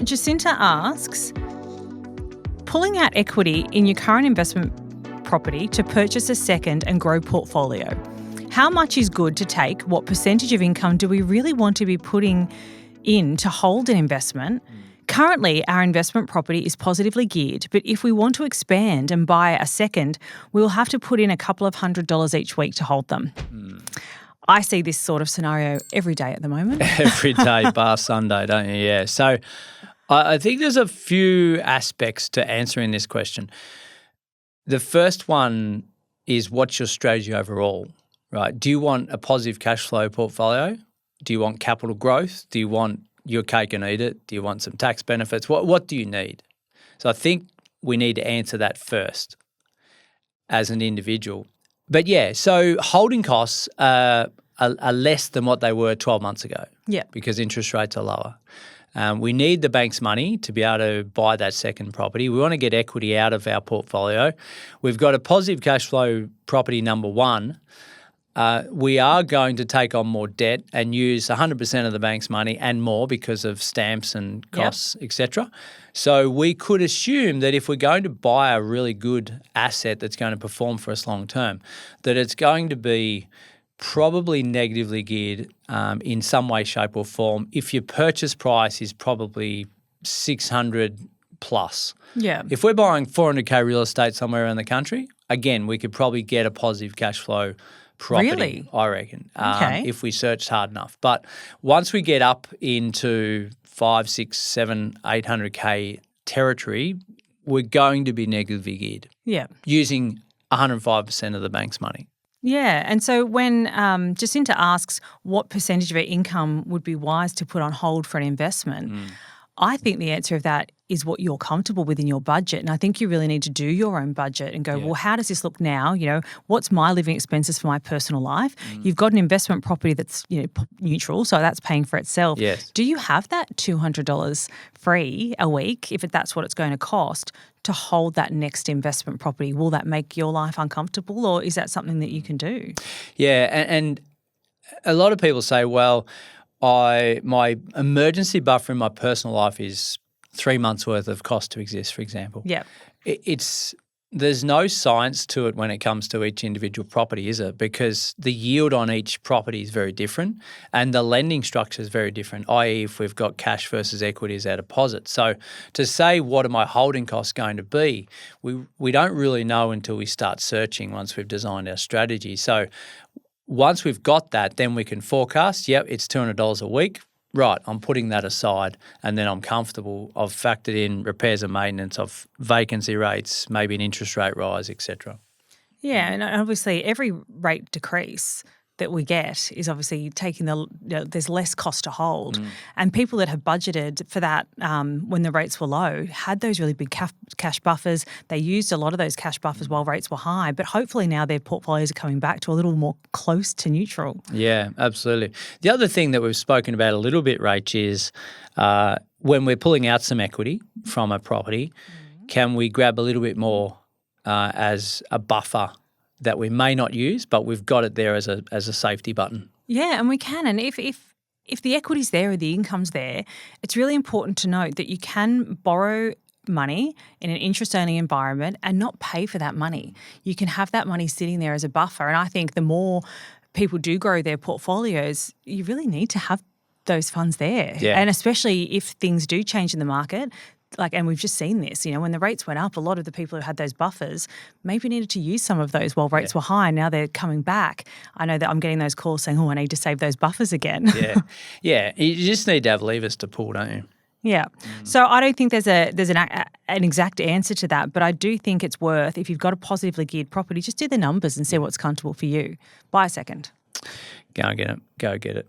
Jacinta asks, pulling out equity in your current investment property to purchase a second and grow portfolio. How much is good to take? What percentage of income do we really want to be putting in to hold an investment? Currently, our investment property is positively geared, but if we want to expand and buy a second, we'll have to put in a couple of $100 each week to hold them. I see this sort of scenario every day at the moment. Every day bar Sunday, don't you? Yeah. So I think there's a few aspects to answering this question. The first one is, what's your strategy overall, right? Do you want a positive cash flow portfolio? Do you want capital growth? Do you want your cake and eat it? Do you want some tax benefits? What do you need? So I think we need to answer that first as an individual. But yeah, so holding costs are less than what they were 12 months ago. Yeah. Because interest rates are lower. We need the bank's money to be able to buy that second property. We want to get equity out of our portfolio. We've got a positive cash flow property number one. We are going to take on more debt and use 100% of the bank's money and more because of stamps and costs, etc. So we could assume that if we're going to buy a really good asset that's going to perform for us long term, that it's going to be probably negatively geared in some way, shape or form if your purchase price is probably 600 plus. Yeah. If we're buying 400K real estate somewhere around the country, again, we could probably get a positive cash flow property, Really? I reckon, Okay. if we searched hard enough. But once we get up into 5, 6, 7, 800K territory, we're going to be negatively geared Yeah. using 105% of the bank's money. Yeah. And so when Jacinta asks what percentage of her income would be wise to put on hold for an investment, I think the answer of that is what you're comfortable with in your budget. And I think you really need to do your own budget and go, well, how does this look now? You know, what's my living expenses for my personal life? You've got an investment property that's, you know, neutral, so that's paying for itself. Yes. Do you have that $200 free a week, if that's what it's going to cost, to hold that next investment property? Will that make your life uncomfortable, or is that something that you can do? Yeah, and a lot of people say, well, my emergency buffer in my personal life is 3 months worth of cost to exist, for example. Yeah. There's no science to it when it comes to each individual property, is it? Because the yield on each property is very different and the lending structure is very different, i.e. if we've got cash versus equity as our deposit. So to say what are my holding costs going to be, we don't really know until we start searching once we've designed our strategy. So once we've got that, then we can forecast, yep, it's $200 a week. Right, I'm putting that aside and then I'm comfortable. I've factored in repairs and maintenance of vacancy rates, maybe an interest rate rise, etc. Yeah, and obviously every rate decrease that we get is obviously taking there's less cost to hold. And people that have budgeted for that when the rates were low had those really big cash buffers. They used a lot of those cash buffers while rates were high, but hopefully now their portfolios are coming back to a little more close to neutral. Yeah, absolutely. The other thing that we've spoken about a little bit, Rach, is when we're pulling out some equity from a property, can we grab a little bit more as a buffer that we may not use, but we've got it there as a safety button? Yeah, and we can. And if the equity's there or the income's there, it's really important to note that you can borrow money in an interest-only environment and not pay for that money. You can have that money sitting there as a buffer. And I think the more people do grow their portfolios, you really need to have those funds there. Yeah. And especially if things do change in the market, and we've just seen this, you know, when the rates went up, a lot of the people who had those buffers maybe needed to use some of those while rates were high. Now they're coming back. I know that I'm getting those calls saying, I need to save those buffers again. Yeah. You just need to have levers to pull, don't you? Yeah. So I don't think there's an exact answer to that, but I do think it's worth, if you've got a positively geared property, just do the numbers and see what's comfortable for you. Buy a second. Go get it.